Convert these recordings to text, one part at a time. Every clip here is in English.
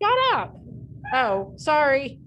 Shut up. Oh, sorry.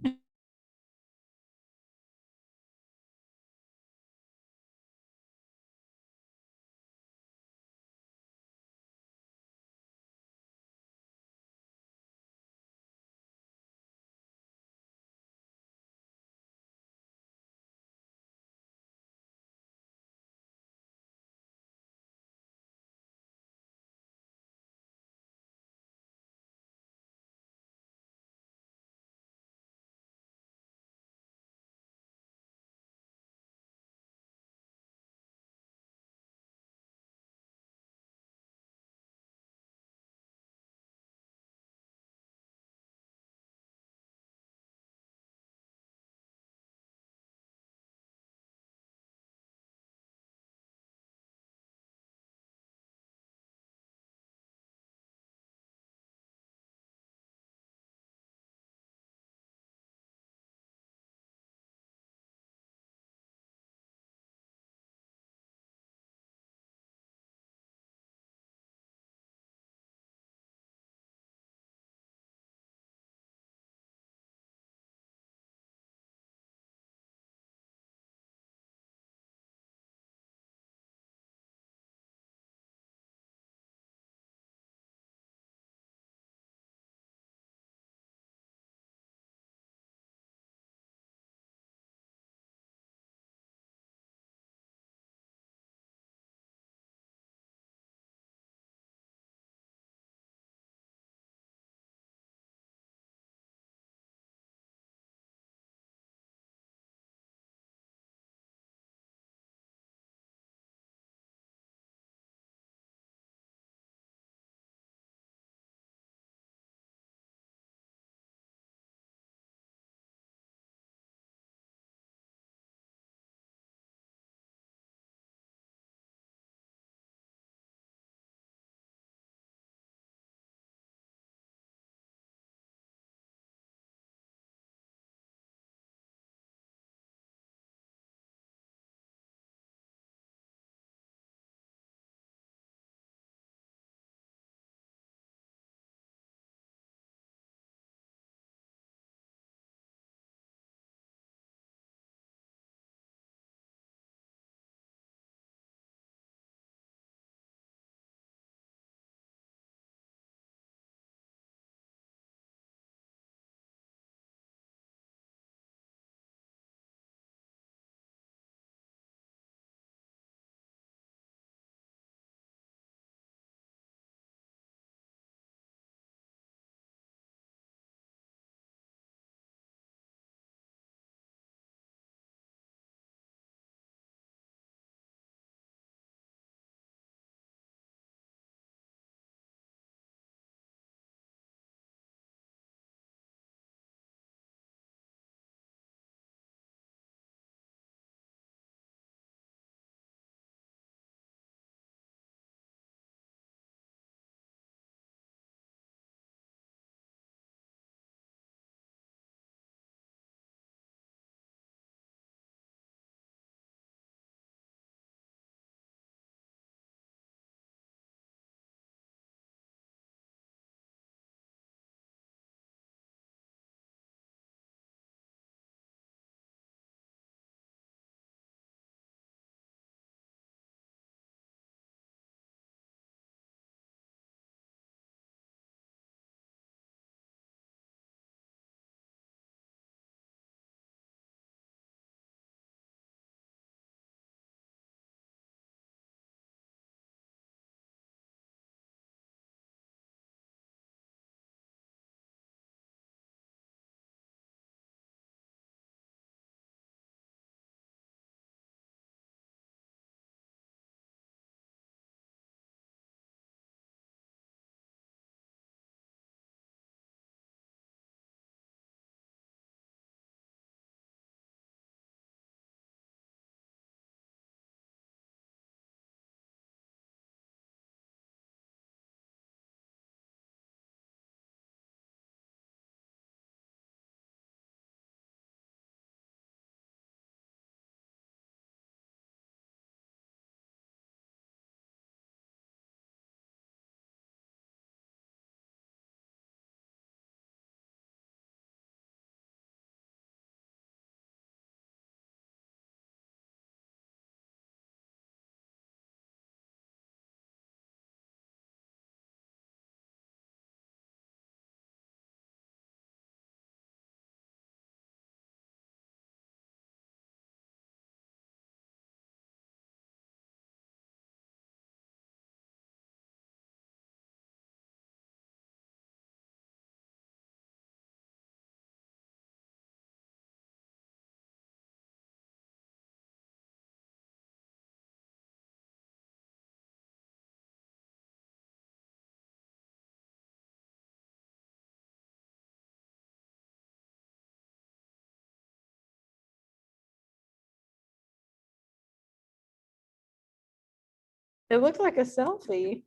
It looked like a selfie.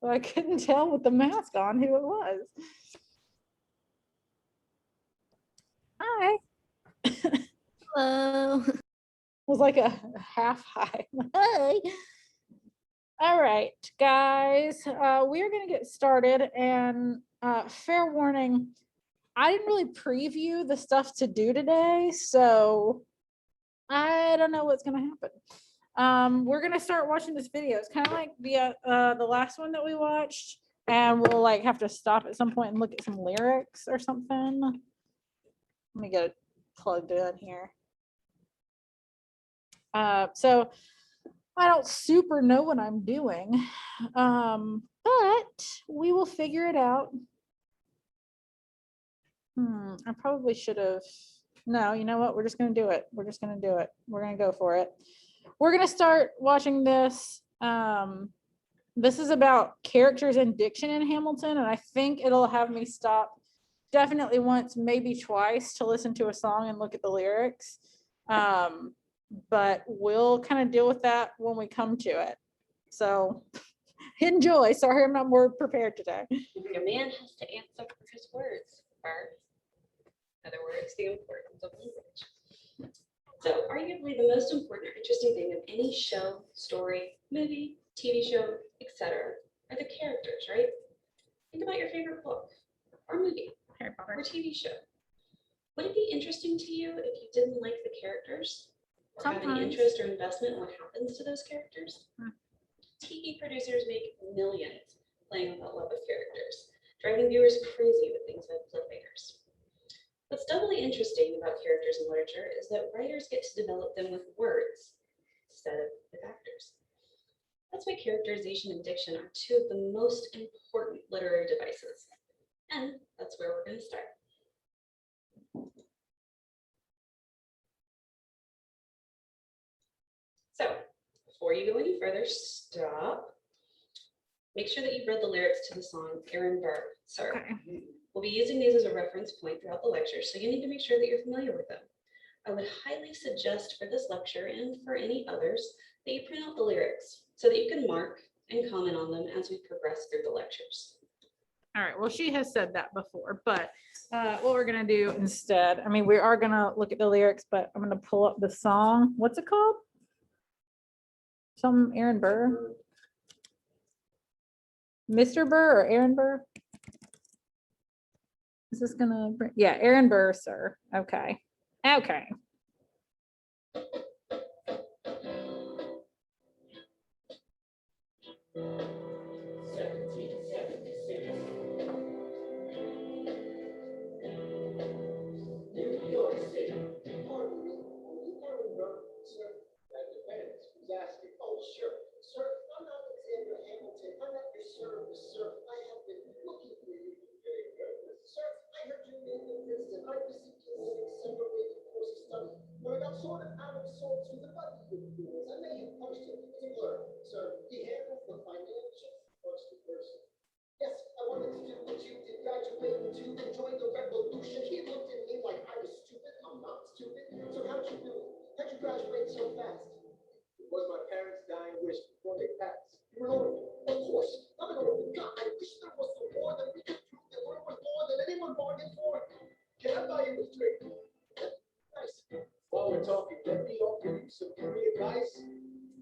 But I couldn't tell with the mask on who it was. Hi. Hello. It was like a half hi. Hi. All right, guys, we're going to get started. And fair warning, I didn't really preview the stuff to do today, so I don't know what's going to happen. We're going to start watching this video. It's kind of like the last one that we watched, and we'll like have to stop at some point and look at some lyrics or something. Let me get it plugged in here. So I don't super know what I'm doing, but we will figure it out. I probably should have. No, you know what? We're just going to do it. We're just going to do it. We're going to go for it. We're going to start watching this. This is about characters in Diction in Hamilton, and I think it'll have me stop definitely once, maybe twice, to listen to a song and look at the lyrics. But we'll kind of deal with that when we come to it. So enjoy. Sorry, I'm not more prepared today. A man has to answer for his words first. In other words, the importance of language. So arguably the most important or interesting thing of any show, story, movie, TV show, etc. are the characters, right? Think about your favorite book or movie Harry Potter. or TV show. Would it be interesting to you if you didn't like the characters? Or have any interest or investment in what happens to those characters? TV producers make millions playing on that love of characters, driving viewers crazy with things like cliffhangers. What's doubly interesting about characters in literature is that writers get to develop them with words instead of with actors. That's why characterization and diction are two of the most important literary devices. And that's where we're going to start. So, before you go any further, stop. Make sure that you've read the lyrics to the song Aaron Burr, Sir. Okay. We'll be using these as a reference point throughout the lecture, so you need to make sure that you're familiar with them. I would highly suggest for this lecture and for any others that you print out the lyrics so that you can mark and comment on them as we progress through the lectures. All right, well, she has said that before, but what we're gonna do instead, I mean, we are gonna look at the lyrics, but I'm gonna pull up the song. What's it called? Some Aaron Burr? Mr. Burr or Aaron Burr? Is this gonna bring, yeah, Aaron Burr, Sir. Okay. Okay. Oh, sure. Sir, I'm Alexander Hamilton. I'm at your service, sir. I have been looking for you. Very good. Sir, I heard your name in Princeton. I received you in an accelerated course of study. But I got sort of out of sorts with the buddy influence. I may have punched him. It's a blur. Sir, he handles the financial first person. Yes, I wanted to do what you did, graduate to join the revolution. He looked at me like I was stupid. I'm not stupid. So how'd you do it? How'd you graduate so fast? It was my parents' dying wish before they passed. You were an orphan. Of course. I'm an orphan. God, I wish there was some more that we could prove that we're worth more than anyone bargained for. Can I buy you a drink? Nice. While we're talking, let me offer you some free advice.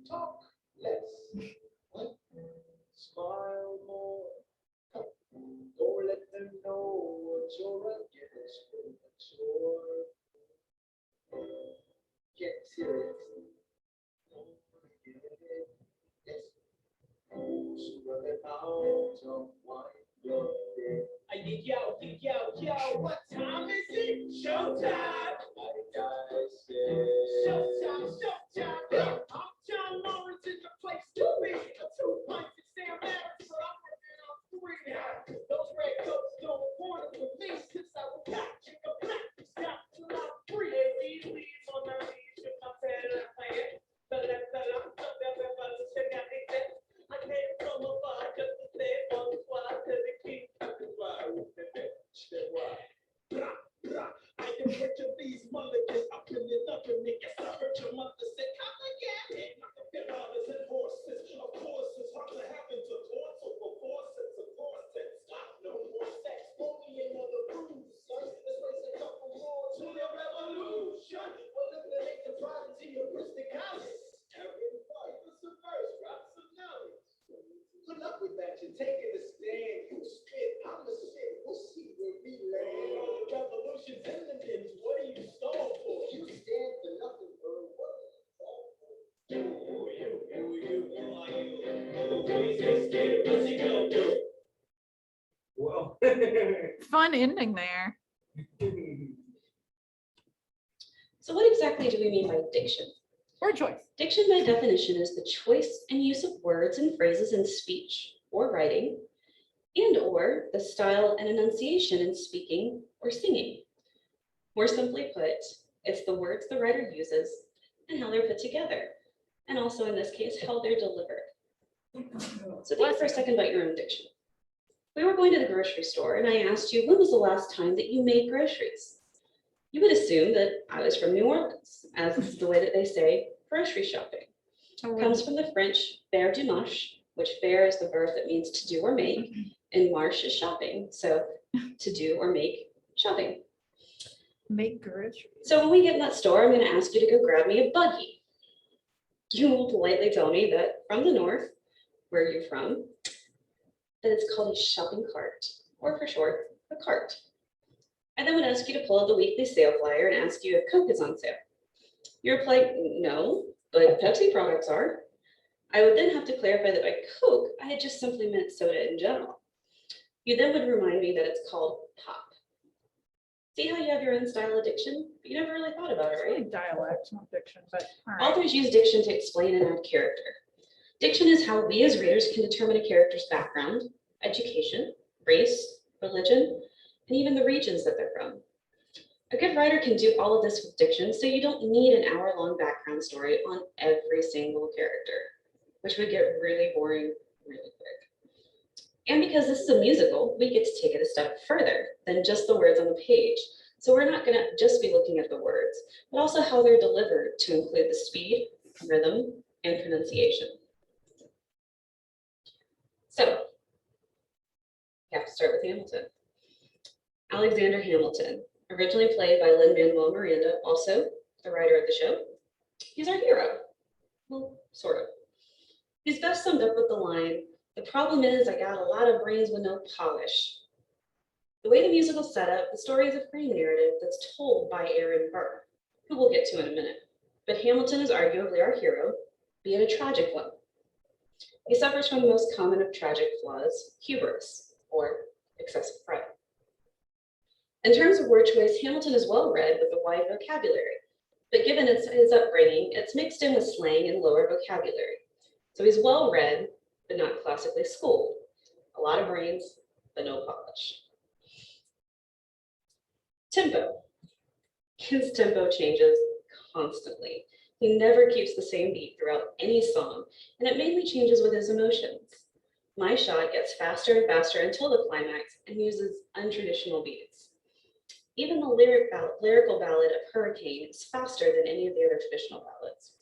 Talk less. What? Smile more. Don't let them know what you're against. Get serious. Yo, what time is it? Showtime! Showtime, showtime. Yeah, I'm John Lawrence in the place to be. 2 pints and Sam Adams, but I'm working on 3. Those red coats don't want it with me, cause I will catch you a black. Stop till I'm free. These leaves on their knees, if I'm better than I am. I came from afar just to say one why to the king. I can picture these mulligans up in your loving me. Yes, I heard your mother say, come again. Nothing but others and horses. Of course. Fun ending there. So what exactly do we mean by diction? Word choice. Diction by definition is the choice and use of words and phrases in speech or writing, and or the style and enunciation in speaking or singing. More simply put, it's the words the writer uses and how they're put together, and also in this case, how they're delivered. So think for a second about your own diction. We were going to the grocery store and I asked you, when was the last time that you made groceries? You would assume that I was from New Orleans, as is the way that they say grocery shopping. It comes from the French faire du marche, which faire is the verb that means to do or make, and marche is shopping. So to do or make shopping. Make groceries. So when we get in that store, I'm going to ask you to go grab me a buggy. You will politely tell me that from the north, where you're from, that it's called a shopping cart, or for short, a cart. I then would ask you to pull out the weekly sale flyer and ask you if Coke is on sale. You reply, no, but Pepsi products are. I would then have to clarify that by Coke, I had just simply meant soda in general. You then would remind me that it's called pop. See how you have your own style of diction? But you never really thought about it, right? Like dialect, not diction, but all right. Authors use diction to explain and add character. Diction is how we as readers can determine a character's background, education, race, religion, and even the regions that they're from. A good writer can do all of this with diction, so you don't need an hour-long background story on every single character, which would get really boring really quick. And because this is a musical, we get to take it a step further than just the words on the page. So we're not going to just be looking at the words, but also how they're delivered to include the speed, rhythm, and pronunciation. So, we have to start with Hamilton. Alexander Hamilton, originally played by Lin-Manuel Miranda, also the writer of the show. He's our hero. Well, sort of. He's best summed up with the line, "The problem is I got a lot of brains with no polish." The way the musical's set up, the story is a frame narrative that's told by Aaron Burr, who we'll get to in a minute. But Hamilton is arguably our hero, be it a tragic one. He suffers from the most common of tragic flaws, hubris, or excessive pride. In terms of word choice, Hamilton is well read with a wide vocabulary, but given his upbringing, it's mixed in with slang and lower vocabulary. So he's well read, but not classically schooled. A lot of brains, but no polish. Tempo. His tempo changes constantly. He never keeps the same beat throughout any song, and it mainly changes with his emotions. My Shot gets faster and faster until the climax and uses untraditional beats. Even the lyrical ballad of Hurricane is faster than any of the other traditional ballads.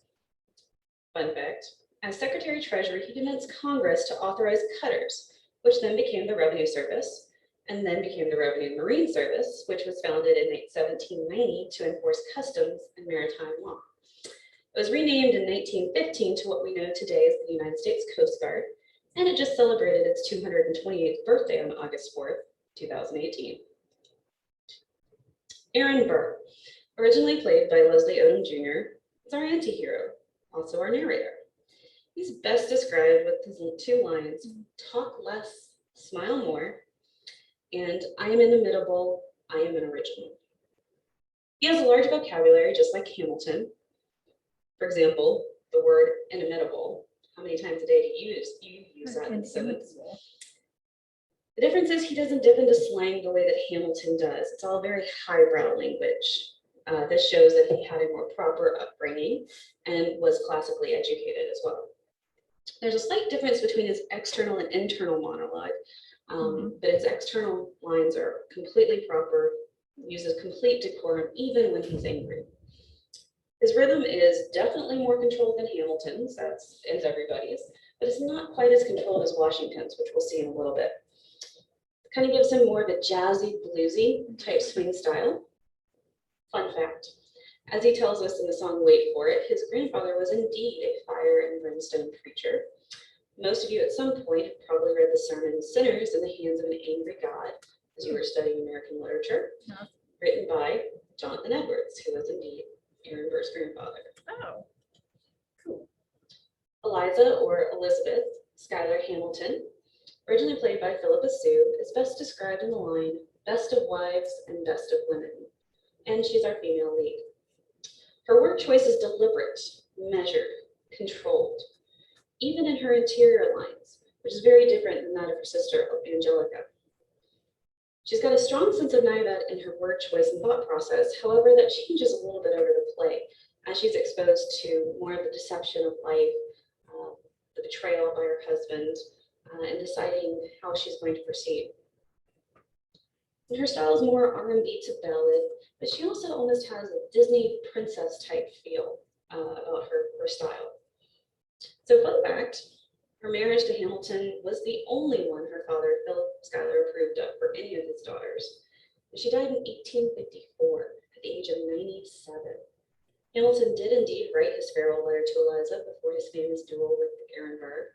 Fun fact, as Secretary Treasury, he convinced Congress to authorize cutters, which then became the Revenue Service, and then became the Revenue Marine Service, which was founded in 1790 to enforce customs and maritime law. It was renamed in 1915 to what we know today as the United States Coast Guard, and it just celebrated its 228th birthday on August 4th, 2018. Aaron Burr, originally played by Leslie Odom Jr., is our anti-hero, also our narrator. He's best described with his two lines, "Talk less, smile more," and "I am inimitable, I am an original." He has a large vocabulary, just like Hamilton. For example, the word inimitable. How many times a day do you use that in a sentence? The difference is he doesn't dip into slang the way that Hamilton does. It's all very highbrow language. This shows that he had a more proper upbringing and was classically educated as well. There's a slight difference between his external and internal monologue, but his external lines are completely proper, uses complete decorum even when he's angry. His rhythm is definitely more controlled than Hamilton's, that's is everybody's, but it's not quite as controlled as Washington's, which we'll see in a little bit. It kind of gives him more of a jazzy, bluesy type swing style. Fun fact, as he tells us in the song Wait For It, his grandfather was indeed a fire and brimstone preacher. Most of you at some point have probably read the sermon Sinners in the Hands of an Angry God as you were studying American literature, written by Jonathan Edwards, who was indeed Aaron Burr's grandfather. Oh, cool. Eliza, or Elizabeth Schuyler Hamilton, Originally played by Philippa Sue, is best described in the line, best of wives and best of women. And she's our female lead. Her word choice is deliberate, measured, controlled, even in her interior lines, which is very different than that of her sister, Angelica. She's got a strong sense of naivete in her word choice and thought process. However, that changes a little bit over the play as she's exposed to more of the deception of life, the betrayal by her husband, and deciding how she's going to proceed. And her style is more R&B to ballad, but she also almost has a Disney princess type feel about her style. So fun fact, her marriage to Hamilton was the only one her father, Philip Schuyler, approved of for any of his daughters. And she died in 1854 at the age of 97. Hamilton did indeed write his farewell letter to Eliza before his famous duel with Aaron Burr,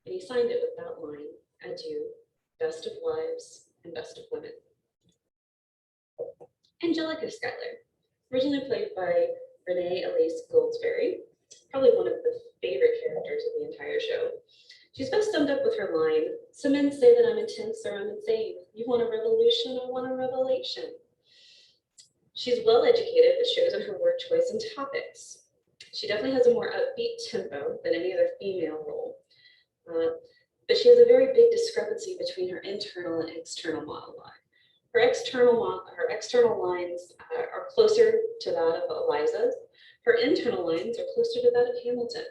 and he signed it with that line, adieu, best of wives and best of women. Angelica Schuyler, originally played by Renee Elise Goldsberry, probably one of the favorite characters of the entire show. She's best summed up with her line, some men say that I'm intense or I'm insane. You want a revolution, I want a revelation. She's well educated, but shows in her word choice and topics. She definitely has a more upbeat tempo than any other female role. But she has a very big discrepancy between her internal and external monologue. Her external lines are closer to that of Eliza's. Her internal lines are closer to that of Hamilton.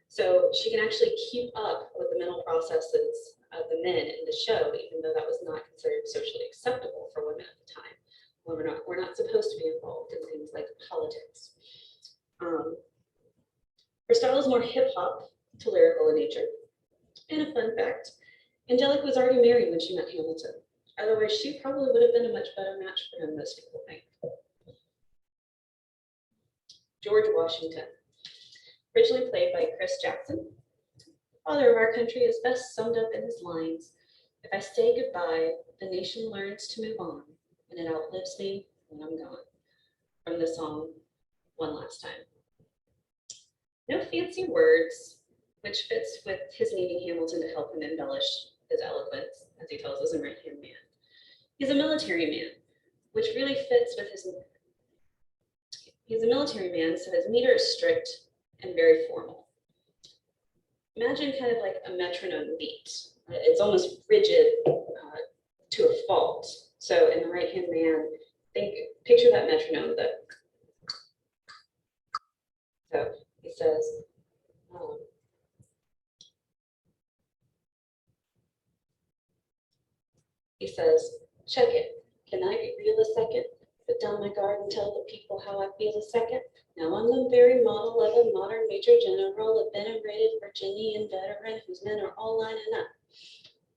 So she can actually keep up with the mental processes of the men in the show, even though that was not considered socially acceptable for women at the time. Well, we're not supposed to be involved in things like politics. Her style is more hip hop to lyrical in nature. And a fun fact, Angelica was already married when she met Hamilton. Otherwise, she probably would have been a much better match for him, most people think. George Washington, originally played by Chris Jackson. Father of our country is best summed up in his lines, if I say goodbye, the nation learns to move on, and it outlives me when I'm gone. From the song, One Last Time. No fancy words, which fits with his needing Hamilton to help him embellish his eloquence, as he tells us in Right Hand Man. He's a military man, which really fits with he's a military man, so his meter is strict and very formal. Imagine kind of like a metronome beat. It's almost rigid to a fault. So in the Right Hand Man, picture that metronome. So he says, check it. Can I be real a second? Put down my guard and tell the people how I feel a second. Now I'm the very model of a modern major general, a venerated Virginian veteran whose men are all lining up.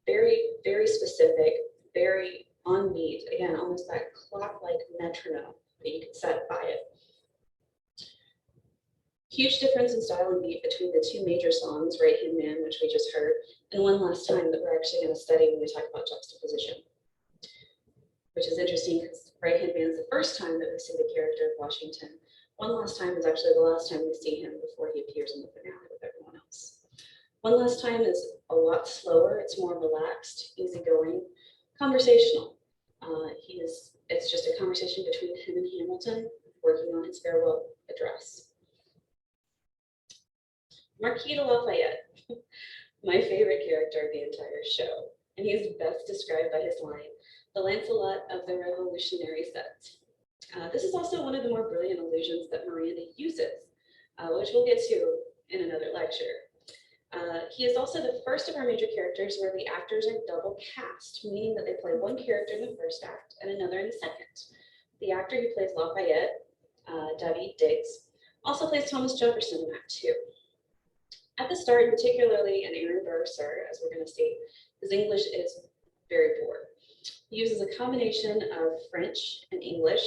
Very, very specific, very on beat. Again, almost that clock-like metronome that you can set by it. Huge difference in style and beat between the two major songs, Right Hand Man, which we just heard, and One Last Time that we're actually going to study when we talk about juxtaposition. Which is interesting because Right Hand Man is the first time that we see the character of Washington. One Last Time is actually the last time we see him before he appears in the finale with everyone else. One Last Time is a lot slower. It's more relaxed, easygoing, conversational. It's just a conversation between him and Hamilton working on his farewell address. Marquis de Lafayette, my favorite character of the entire show, and he is best described by his line, the Lancelot of the Revolutionary Set. This is also one of the more brilliant allusions that Miranda uses, which we'll get to in another lecture. He is also the first of our major characters where the actors are double cast, meaning that they play one character in the first act and another in the second. The actor who plays Lafayette, David Diggs, also plays Thomas Jefferson in Act 2. At the start, particularly in Aaron Burr, Sir, as we're going to see, his English is very poor. He uses a combination of French and English,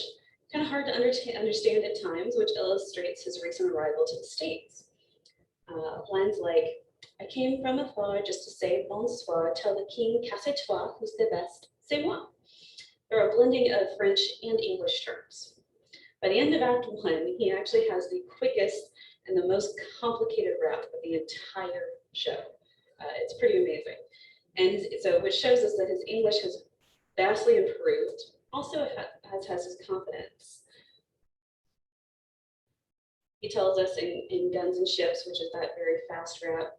kind of hard to understand at times, which illustrates his recent arrival to the States. Lines like, I came from afar just to say bonsoir, tell the king, casse-toi, who's the best, c'est moi. There are a blending of French and English terms. By the end of Act 1, he actually has the quickest and the most complicated rap of the entire show. It's pretty amazing. And so, which shows us that his English has vastly improved, also has his confidence. He tells us in Guns and Ships, which is that very fast rap,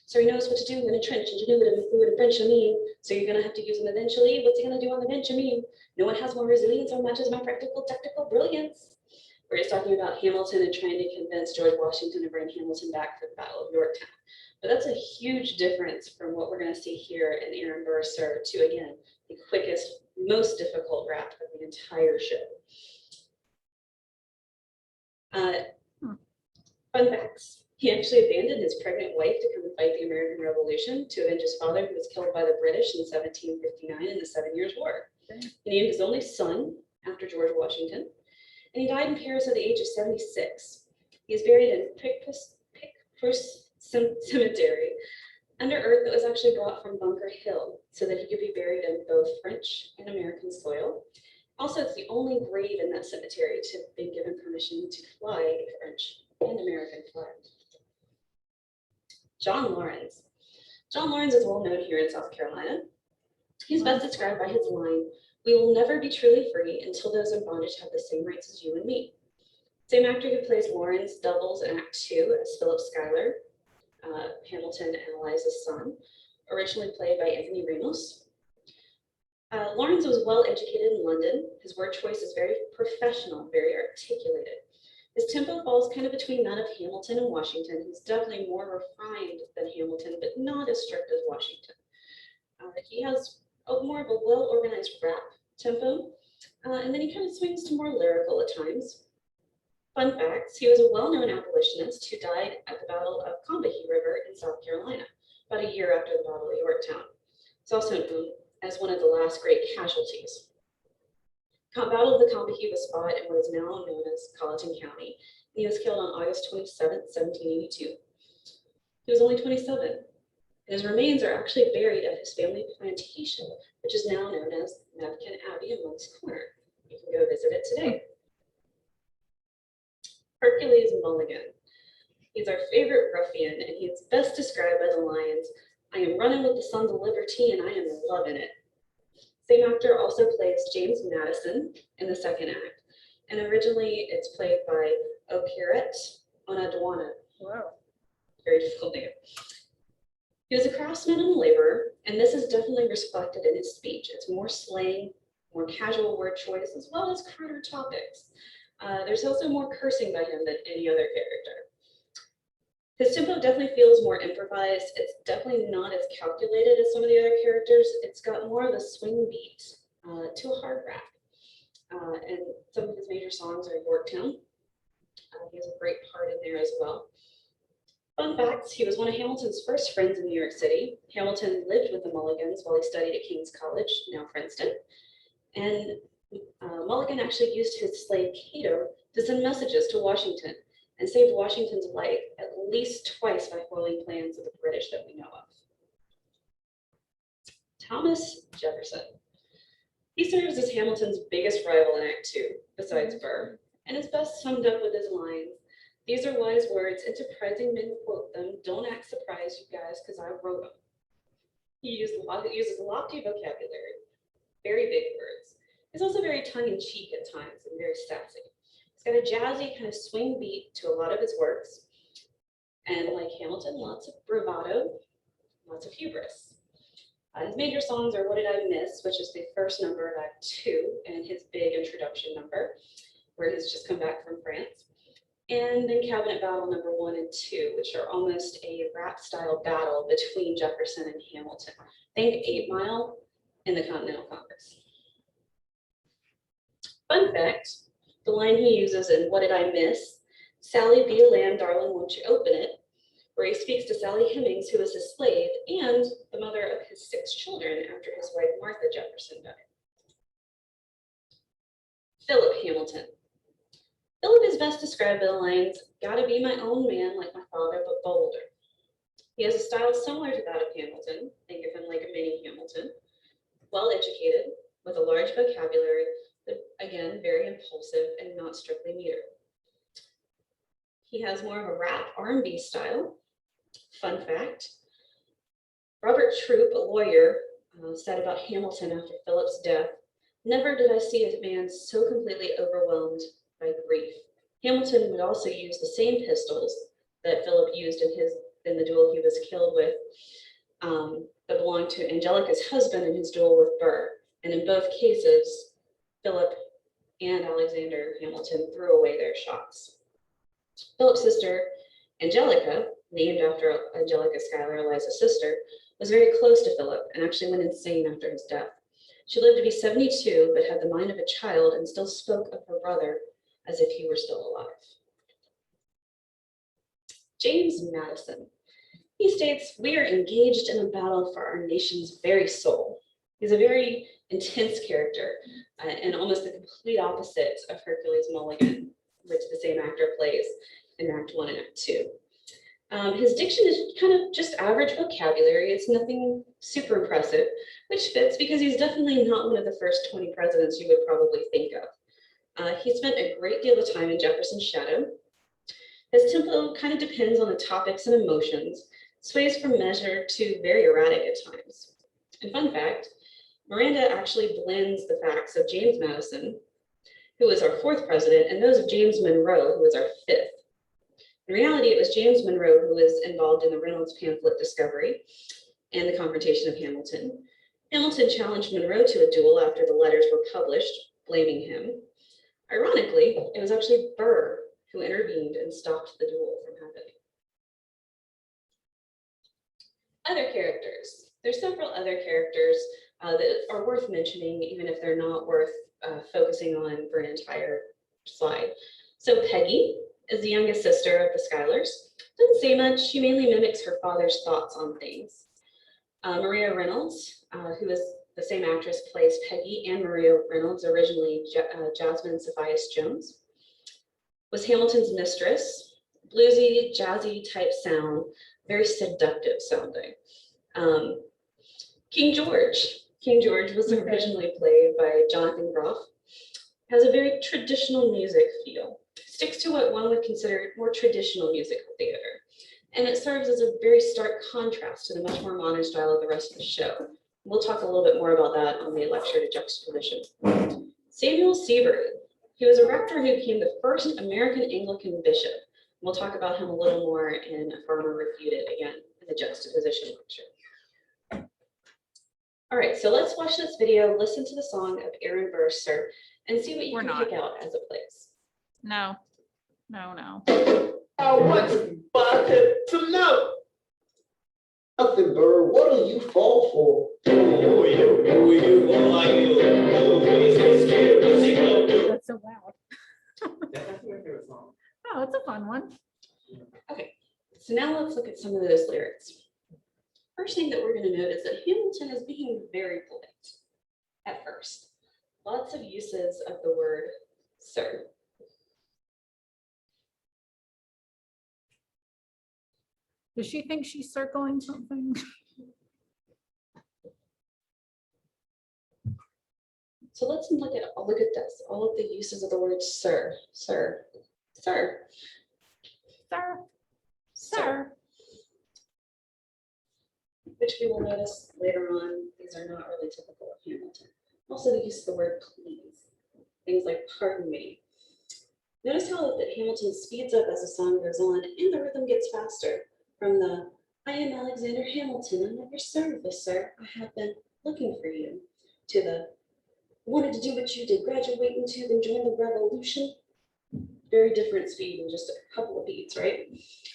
so he knows what to do in a trench, ingenuity and fluid and French, I mean. So you're gonna have to use him eventually. What's he gonna do on the bench, I mean? No one has more resilience or matches my practical tactical brilliance. Where he's talking about Hamilton and trying to convince George Washington to bring Hamilton back for the Battle of Yorktown. But that's a huge difference from what we're gonna see here in Aaron Burr Sir to, again, the quickest, most difficult rap of the entire show. Fun facts. He actually abandoned his pregnant wife to come and fight the American Revolution to avenge his father, who was killed by the British in 1759 in the 7 Years' War. He named his only son after George Washington, and he died in Paris at the age of 76. He is buried in Picpus Cemetery, under earth that was actually brought from Bunker Hill, so that he could be buried in both French and American soil. Also, it's the only grave in that cemetery to have been given permission to fly a French and American flag. John Lawrence. John Lawrence is well known here in South Carolina. He's best described by his line, "We will never be truly free until those in bondage have the same rights as you and me." Same actor who plays Lawrence doubles in Act 2 as Philip Schuyler, Hamilton and Eliza's son, originally played by Anthony Ramos. Lawrence was well educated in London. His word choice is very professional, very articulated. His tempo falls kind of between that of Hamilton and Washington. He's definitely more refined than Hamilton, but not as strict as Washington. He has more of a well-organized rap tempo, and then he kind of swings to more lyrical at times. Fun facts, he was a well-known abolitionist who died at the Battle of Combahee River in South Carolina, about a year after the Battle of Yorktown. It's also known as one of the last great casualties. Battle of the Combahee was fought in what is now known as Colleton County. He was killed on August 27, 1782. He was only 27. His remains are actually buried at his family plantation, which is now known as Mavkin Abbey in Monk's Corner. You can go visit it today. Hercules Mulligan. He's our favorite ruffian, and he's best described by the lines, "I am running with the Sons of Liberty, and I am loving it." Same actor also plays James Madison in the second act, and originally it's played by Okiret Onadwana. Wow. Very difficult name. He was a craftsman and a laborer, and this is definitely reflected in his speech. It's more slang, more casual word choice, as well as cruder topics. There's also more cursing by him than any other character. His tempo definitely feels more improvised. It's definitely not as calculated as some of the other characters. It's got more of a swing beat to a hard rap. And some of his major songs are Yorktown. He has a great part in there as well. Fun facts, he was one of Hamilton's first friends in New York City. Hamilton lived with the Mulligans while he studied at King's College, now Princeton. And Mulligan actually used his slave Cato to send messages to Washington and saved Washington's life at least twice by foiling plans of the British that we know of. Thomas Jefferson. He serves as Hamilton's biggest rival in Act 2, besides Burr, and is best summed up with his lines, "These are wise words, enterprising men quote them. Don't act surprised, you guys, because I wrote them." He uses lofty vocabulary, very big words. He's also very tongue-in-cheek at times and very sassy. He's got a jazzy kind of swing beat to a lot of his works. And like Hamilton, lots of bravado, lots of hubris. His major songs are What Did I Miss, which is the first number of Act 2, and his big introduction number, where he's just come back from France. And then Cabinet Battle number 1 and 2, which are almost a rap-style battle between Jefferson and Hamilton. Think 8 Mile in the Continental Congress. Fun fact, the line he uses in What Did I Miss? "Sally, be a lamb, darling, won't you open it?" where he speaks to Sally Hemings, who was his slave and the mother of his 6 children after his wife Martha Jefferson died. Philip Hamilton. Philip is best described by the lines, "Gotta be my own man like my father, but bolder." He has a style similar to that of Hamilton. Think of him like a mini Hamilton. Well educated, with a large vocabulary, but again, very impulsive and not strictly meter. He has more of a rap R&B style. Fun fact, Robert Troup, a lawyer, said about Hamilton after Philip's death, "Never did I see a man so completely overwhelmed by grief." Hamilton would also use the same pistols that Philip used in the duel he was killed with, that belonged to Angelica's husband in his duel with Burr. And in both cases, Philip and Alexander Hamilton threw away their shots. Philip's sister, Angelica, named after Angelica Schuyler, Eliza's sister, was very close to Philip and actually went insane after his death. She lived to be 72, but had the mind of a child and still spoke of her brother as if he were still alive. James Madison. He states, "We are engaged in a battle for our nation's very soul." He's a very intense character and almost the complete opposite of Hercules Mulligan, which the same actor plays in Act 1 and Act 2. His diction is kind of just average vocabulary. It's nothing super impressive, which fits because he's definitely not one of the first 20 presidents you would probably think of. He spent a great deal of time in Jefferson's shadow. His tempo kind of depends on the topics and emotions, sways from measure to very erratic at times. And fun fact, Miranda actually blends the facts of James Madison, who was our 4th president, and those of James Monroe, who was our 5th. In reality, it was James Monroe who was involved in the Reynolds pamphlet discovery and the confrontation of Hamilton. Hamilton challenged Monroe to a duel after the letters were published, blaming him. Ironically, it was actually Burr who intervened and stopped the duel from happening. Other characters. There's several other characters that are worth mentioning, even if they're not worth focusing on for an entire slide. So Peggy is the youngest sister of the Schuylers. Doesn't say much. She mainly mimics her father's thoughts on things. Maria Reynolds, who is the same actress, plays Peggy and Maria Reynolds, originally Jasmine Cepheus Jones, was Hamilton's mistress. Bluesy, jazzy type sound, very seductive sounding. King George was originally played by Jonathan Groff. Has a very traditional music feel. Sticks to what one would consider more traditional musical theater. And it serves as a very stark contrast to the much more modern style of the rest of the show. We'll talk a little bit more about that on the lecture to juxtaposition. Samuel Seabury. He was a rector who became the first American Anglican bishop. We'll talk about him a little more in A Farmer Refuted again in the juxtaposition lecture. All right, so let's watch this video, listen to the song of Aaron Burr's Sir, and see what you can pick out as it plays. No. What's busted to know? Nothing, Burr. What'll you fall for? That's so loud. Oh, it's a fun one. Okay, so now let's look at some of those lyrics. First thing that we're going to note is that Hamilton is being very polite at first. Lots of uses of the word sir. Does she think she's circling something? So let's look at this. All of the uses of the word sir, sir, sir, Sir. sir. Which we will notice later on, these are not really typical of Hamilton. Also the use of the word please. Things like pardon me. Notice how that Hamilton speeds up as the song goes on and the rhythm gets faster. From the "I am Alexander Hamilton, I'm at your service, sir. I have been looking for you," to the "wanted to do what you did, graduate into and join the revolution." Very different speed in just a couple of beats, right?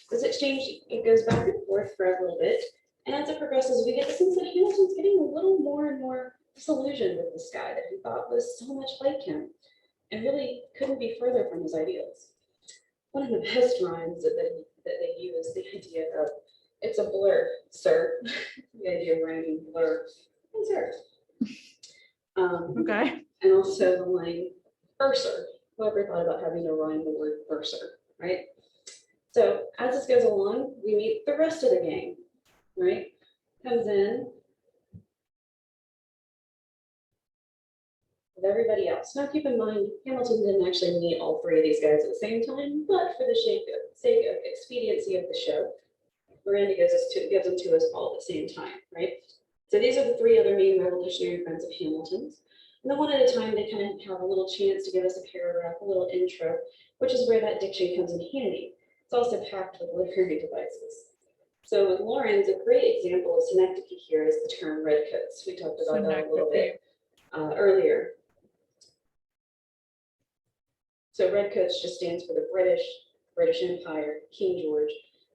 This exchange, it goes back and forth for a little bit. And as it progresses, we get the sense that Hamilton's getting a little more and more disillusioned with this guy that he thought was so much like him and really couldn't be further from his ideals. One of the best rhymes that they use, the idea of "it's a blur, sir." The idea of rhyming blur and sir. Okay. And also the line "bursar." Whoever thought about having to rhyme the word bursar, right? So as this goes along, we meet the rest of the gang, right? Comes in with everybody else. Now keep in mind, Hamilton didn't actually meet all 3 of these guys at the same time, but for the sake of expediency of the show, Miranda gives them to us all at the same time, right? So these are the three other main revolutionary friends of Hamilton's. And then one at a time, they kind of have a little chance to give us a paragraph, a little intro, which is where that diction comes in handy. It's also packed with literary devices. So with Lawrence, a great example of synecdoche here is the term redcoats. We talked about that a little bit earlier. So redcoats just stands for the British Empire, King George.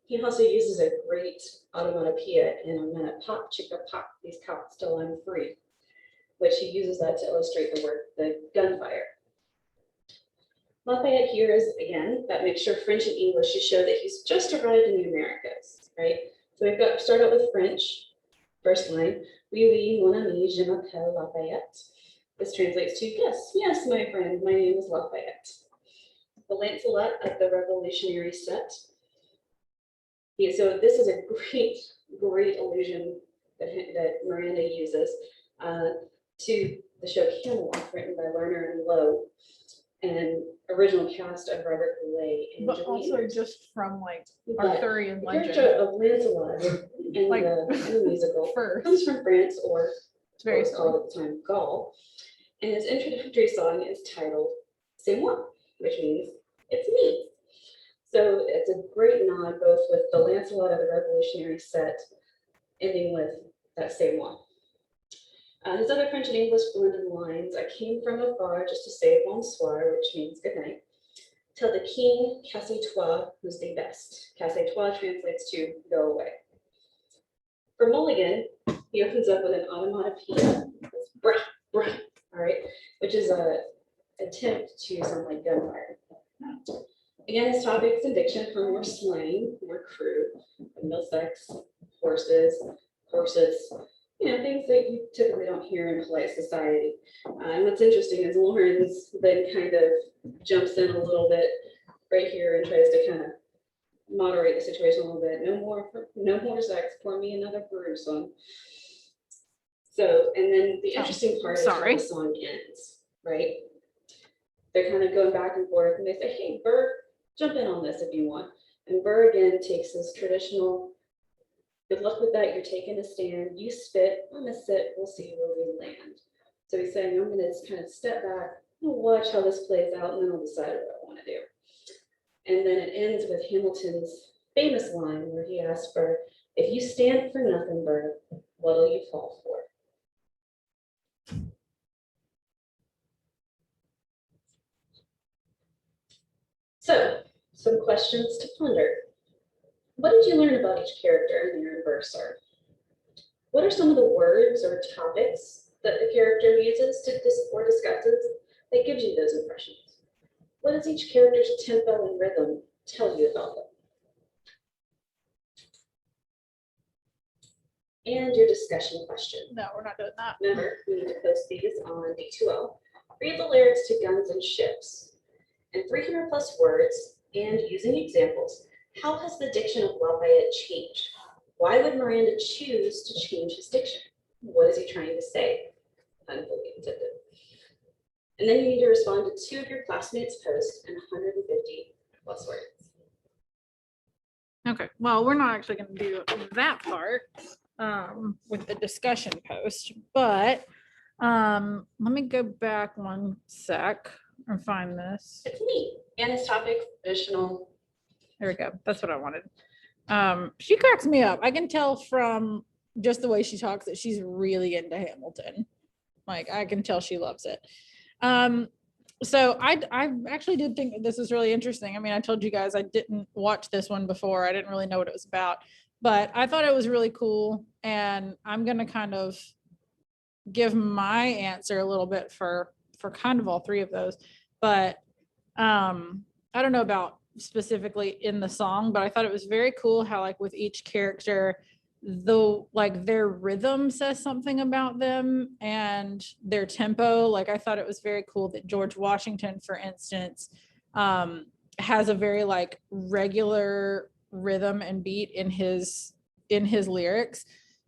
He also uses a great automatopoeia in a minute, pop, chicka, pop, these cops till I'm free, which he uses that to illustrate the gunfire. Lafayette here is, again, that mixture of French and English to show that he's just arrived in the Americas, right? So we've got, start out with French, first line, oui, oui, mon ami, je m'appelle Lafayette. This translates to, yes, yes, my friend, my name is Lafayette. The Lancelot of the Revolutionary set. Yeah, so this is a great allusion that Miranda uses to the show Camelot, written by Lerner and Lowe, and original cast of Robert Goulet and But Julie also Andrews. just from like But Arthurian the legend. character of Lancelot in Like, the musical first. comes from France, or It's very what was silly. called at the time Gaul, and his introductory song is titled C'est moi, which means it's me. So it's a great nod both with the Lancelot of the Revolutionary set ending with that C'est moi. His other French and English blended lines, I came from afar just to say bonsoir, which means good night. Tell the king, casse-toi, who's the best. Casse-toi translates to go away. For Mulligan, he opens up with an automatopoeia, brah, brah, all right, which is a attempt to sound like gunfire. Again, his topics and diction are more slang, more crude, mill sex, horses, you know, things that you typically don't hear in polite society. And what's interesting is Lawrence then kind of jumps in a little bit right here and tries to kind of moderate the situation a little bit. No more sex, pour me another brew, son. So, and then the interesting part is how the song ends, right? They're kind of going back and forth and they say, hey, Burr, jump in on this if you want. And Burr again takes this traditional, good luck with that, you're taking a stand, you spit, I'm gonna sit, we'll see where we land. So he's saying, I'm gonna kind of step back, I'll watch how this plays out, and then I'll decide what I wanna do. And then it ends with Hamilton's famous line where he asks Burr, if you stand for nothing, Burr, what'll you fall for? So, some questions to ponder. What did you learn about each character in your verser? What are some of the words or topics that the character uses or discusses that gives you those impressions? What does each character's tempo and rhythm tell you about them? And your discussion question. No, we're not doing that. Remember, we need to post these on D2L. Read the lyrics to Guns and Ships. In 300 plus words and using examples, how has the diction of Lafayette changed? Why would Miranda choose to change his diction? What is he trying to say? Unbelievable intended. And then you need to respond to 2 of your classmates' posts and 150 plus words. Okay, well, we're not actually going to do that part with the discussion post, but let me go back one sec and find this. It's neat. And his topic, additional. There we go. That's what I wanted. She cracks me up. I can tell from just the way she talks that she's really into Hamilton. Like, I can tell she loves it. So I actually did think that this is really interesting. I mean, I told you guys I didn't watch this one before. I didn't really know what it was about, but I thought it was really cool. And I'm going to kind of give my answer a little bit for kind of all 3 of those. But I don't know about specifically in the song, but I thought it was very cool how, like, with each character, though, like, their rhythm says something about them and their tempo. Like, I thought it was very cool that George Washington, for instance, has a very, like, regular rhythm and beat in his lyrics,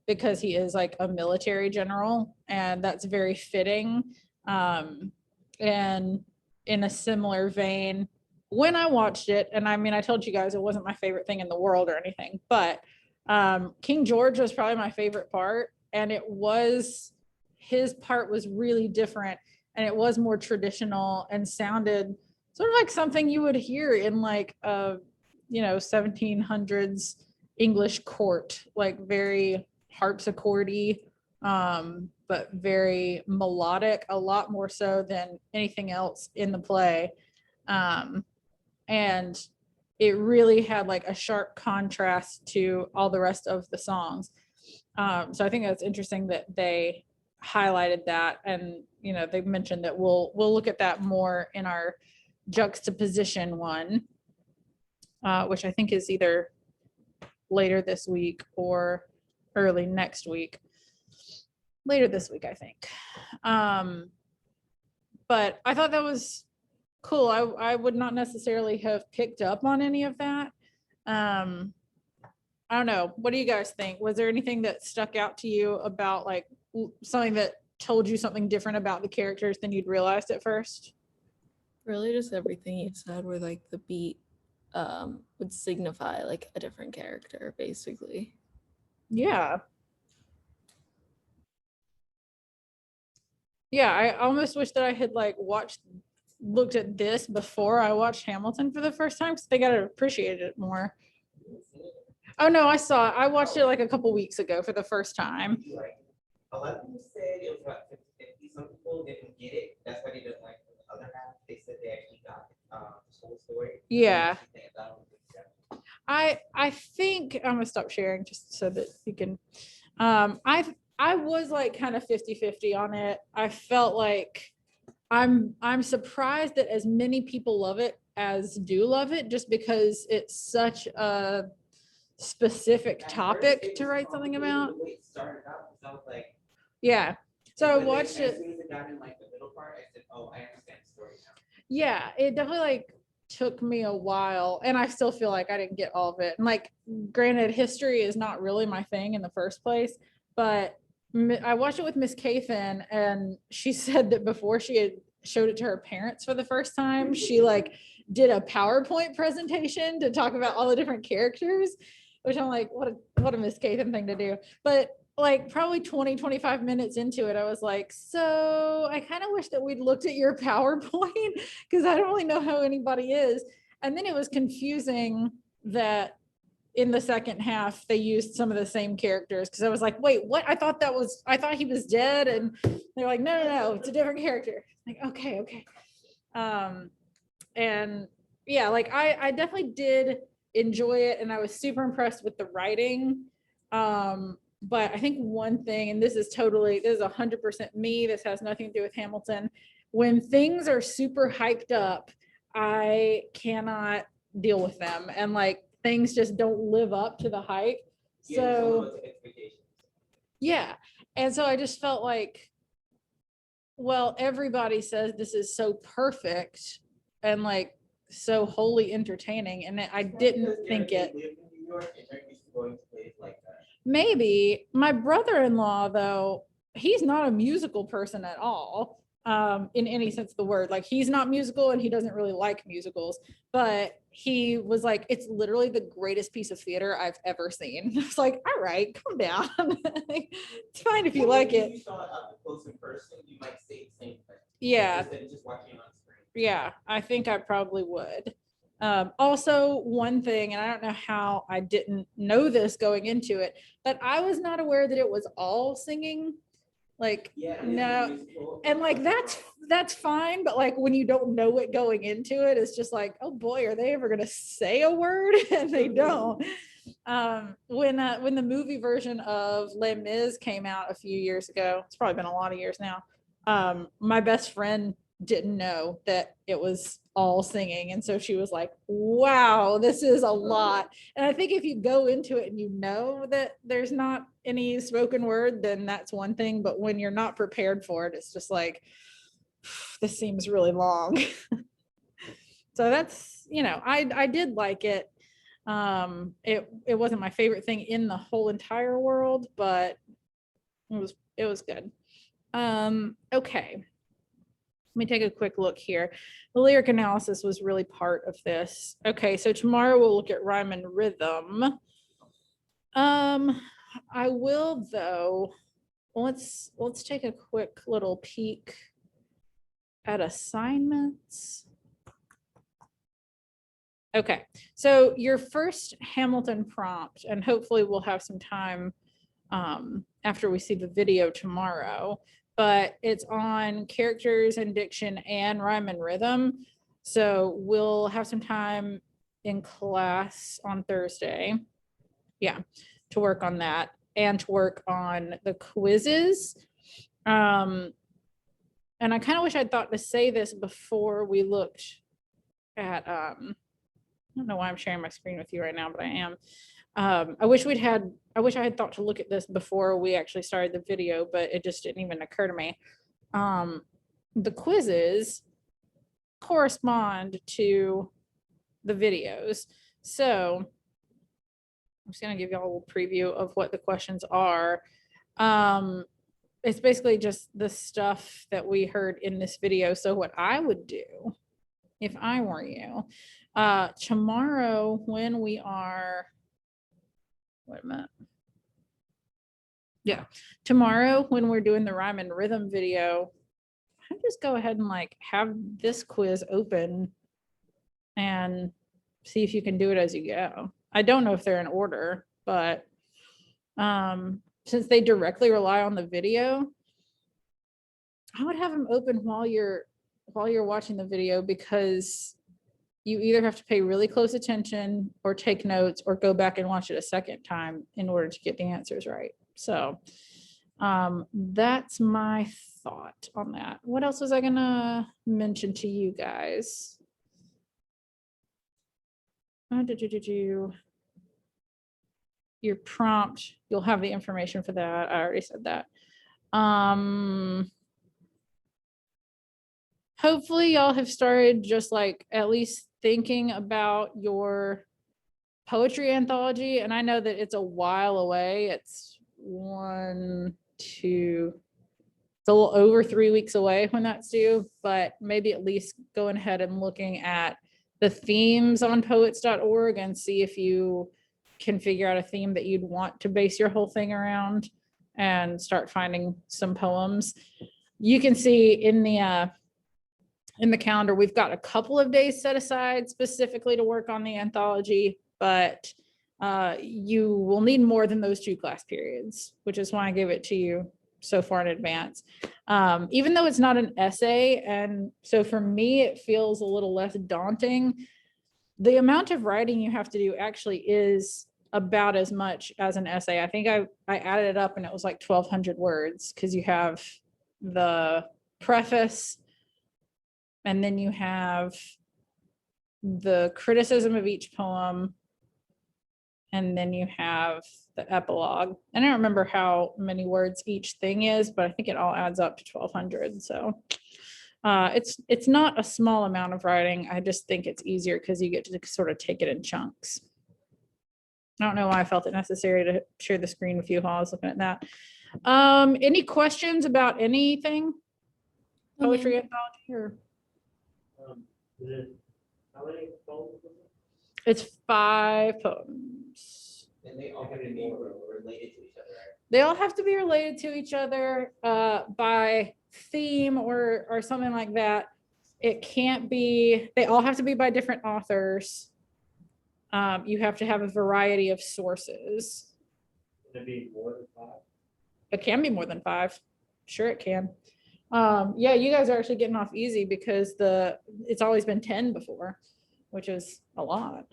because he is like a military general, and that's very fitting. And in a similar vein, when I watched it, and I mean, I told you guys it wasn't my favorite thing in the world or anything, but King George was probably my favorite part, and his part was really different, and it was more traditional and sounded sort of like something you would hear in like a 1700s English court, like very harpsichordy, but very melodic, a lot more so than anything else in the play. And it really had like a sharp contrast to all the rest of the songs. So I think that's interesting that they highlighted that, and they've mentioned that we'll look at that more in our juxtaposition one, which I think is either later this week or early next week. Later this week, I think. But I thought that was cool. I would not necessarily have picked up on any of that. I don't know. What do you guys think? Was there anything that stuck out to you about like something that told you something different about the characters than you'd realized at first? Really just everything you said, where like the beat would signify like a different character, basically. Yeah. Yeah, I almost wish that I had like looked at this before I watched Hamilton for the first time, because they got to appreciate it more. Oh no, I watched it like a couple weeks ago for the first time. Like, a lot of people said it was about 50-50. Some people didn't get it. That's why they didn't like the other half. They said they actually got the whole story. Yeah. I think I'm gonna stop sharing just so that you can. I was like kind of 50-50 on it. I felt like I'm surprised that as many people love it as do love it, just because it's such a specific topic to write something about. Yeah. So I watched it. As soon as it got in like the middle part, I said, "Oh, I understand the story now." Yeah, it definitely like took me a while, and I still feel like I didn't get all of it. And like, granted, history is not really my thing in the first place, but I watched it with Miss Cathan, and she said that before she had showed it to her parents for the first time, she like did a PowerPoint presentation to talk about all the different characters, which I'm like, what a Miss Cathan thing to do. But like probably 20-25 minutes into it, I was like, so I kind of wish that we'd looked at your PowerPoint, because I don't really know how anybody is. And then it was confusing that in the second half they used some of the same characters, because I was like, wait, what? I thought he was dead, and they're like, no, it's a different character. Like, okay. And yeah, like I definitely did enjoy it, and I was super impressed with the writing. But I think one thing, and this is 100% me, this has nothing to do with Hamilton. When things are super hyped up, I cannot deal with them, and like things just don't live up to the hype. So yeah, and so I just felt like, well, everybody says this is so perfect and like so wholly entertaining, and I didn't think it. Maybe. My brother-in-law, though, he's not a musical person at all, in any sense of the word. Like, he's not musical, and he doesn't really like musicals, but he was like, it's literally the greatest piece of theater I've ever seen. It's like, all right, calm down. It's fine if you like it. You saw it up close in person, you might say the same thing. Yeah. Instead of just watching it on screen. Yeah, I think I probably would. Also, one thing, and I don't know how I didn't know this going into it, but I was not aware that it was all singing. Like, yeah, no, and like that's fine, but like when you don't know it going into it, it's just like, oh boy, are they ever gonna say a word? And they don't. When the movie version of Les Mis came out a few years ago, it's probably been a lot of years now. My best friend didn't know that it was all singing, and so she was like, wow, this is a lot. And I think if you go into it and you know that there's not any spoken word, then that's one thing, but when you're not prepared for it, it's just like, this seems really long. So that's, I did like it. It wasn't my favorite thing in the whole entire world, but it was good. Okay. Let me take a quick look here. The lyric analysis was really part of this. Okay, so tomorrow we'll look at rhyme and rhythm. I will though. Let's take a quick little peek at assignments. Okay, so your first Hamilton prompt, and hopefully we'll have some time after we see the video tomorrow, but it's on characters and diction and rhyme and rhythm. So we'll have some time in class on Thursday. Yeah, to work on that and to work on the quizzes. And I kind of wish I'd thought to say this before we looked at, I don't know why I'm sharing my screen with you right now, but I am. I wish I had thought to look at this before we actually started the video, but it just didn't even occur to me. The quizzes correspond to the videos. So I'm just gonna give y'all a little preview of what the questions are. It's basically just the stuff that we heard in this video. So what I would do if I were you, tomorrow when we are, wait a minute. Yeah, tomorrow when we're doing the rhyme and rhythm video, I just go ahead and like have this quiz open and see if you can do it as you go. I don't know if they're in order, but since they directly rely on the video, I would have them open while you're watching the video, because you either have to pay really close attention or take notes or go back and watch it a second time in order to get the answers right. So that's my thought on that. What else was I gonna mention to you guys? Your prompt, you'll have the information for that. I already said that. Hopefully y'all have started just like at least thinking about your poetry anthology. And I know that it's a while away. It's it's a little over 3 weeks away when that's due, but maybe at least going ahead and looking at the themes on poets.org and see if you can figure out a theme that you'd want to base your whole thing around and start finding some poems. You can see in the calendar, we've got a couple of days set aside specifically to work on the anthology, but you will need more than those 2 class periods, which is why I gave it to you so far in advance. Even though it's not an essay, and so for me, it feels a little less daunting. The amount of writing you have to do actually is about as much as an essay. I think I added it up and it was like 1,200 words, because you have the preface, and then you have the criticism of each poem, and then you have the epilogue. And I don't remember how many words each thing is, but I think it all adds up to 1,200. So it's not a small amount of writing. I just think it's easier because you get to sort of take it in chunks. I don't know why I felt it necessary to share the screen with you while I was looking at that. Any questions about anything? Poetry anthology or? How many poems? It's 5 poems. And they all have to be related to each other, right? They all have to be related to each other by theme or something like that. It can't be, they all have to be by different authors. You have to have a variety of sources. Can it be more than 5? It can be more than 5. Sure it can. Yeah, you guys are actually getting off easy because it's always been 10 before, which is a lot.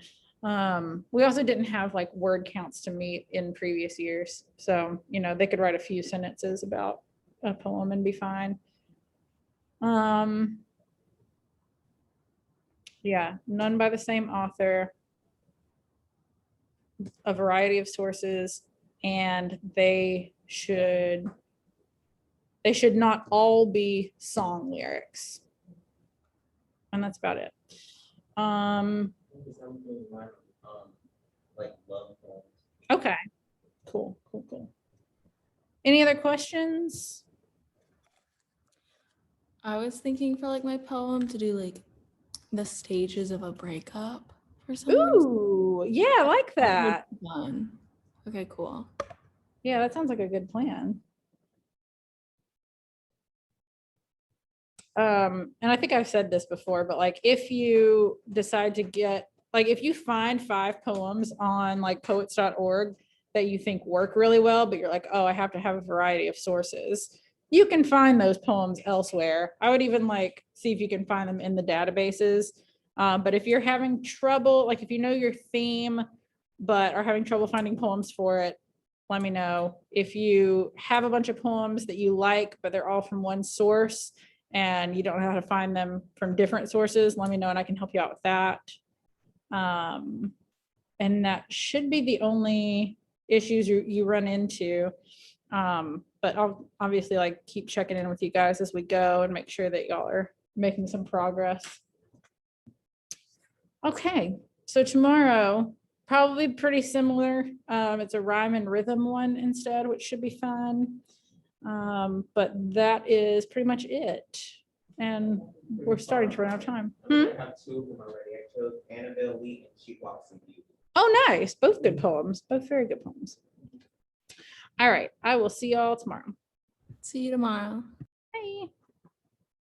We also didn't have like word counts to meet in previous years. So, they could write a few sentences about a poem and be fine. Yeah, none by the same author, a variety of sources, and they should not all be song lyrics. And that's about it. Like love poems. Okay, cool. Any other questions? I was thinking for like my poem to do like the stages of a breakup for some reason. Ooh, yeah, I like that. Fun. Okay, cool. Yeah, that sounds like a good plan. And I think I've said this before, but like if you decide to get, like if you find 5 poems on like poets.org that you think work really well, but you're like, oh, I have to have a variety of sources, you can find those poems elsewhere. I would even like see if you can find them in the databases. But if you're having trouble, like if you know your theme, but are having trouble finding poems for it, let me know. If you have a bunch of poems that you like, but they're all from one source and you don't know how to find them from different sources, let me know and I can help you out with that. And that should be the only issues you run into. But I'll obviously like keep checking in with you guys as we go and make sure that y'all are making some progress. Okay, so tomorrow, probably pretty similar. It's a rhyme and rhythm one instead, which should be fun. But that is pretty much it. And we're starting to run out of time. I have 2 of them already. I chose Annabelle Lee and She Walks in Beauty. Oh, nice. Both good poems. Both very good poems. All right. I will see y'all tomorrow. See you tomorrow. Bye.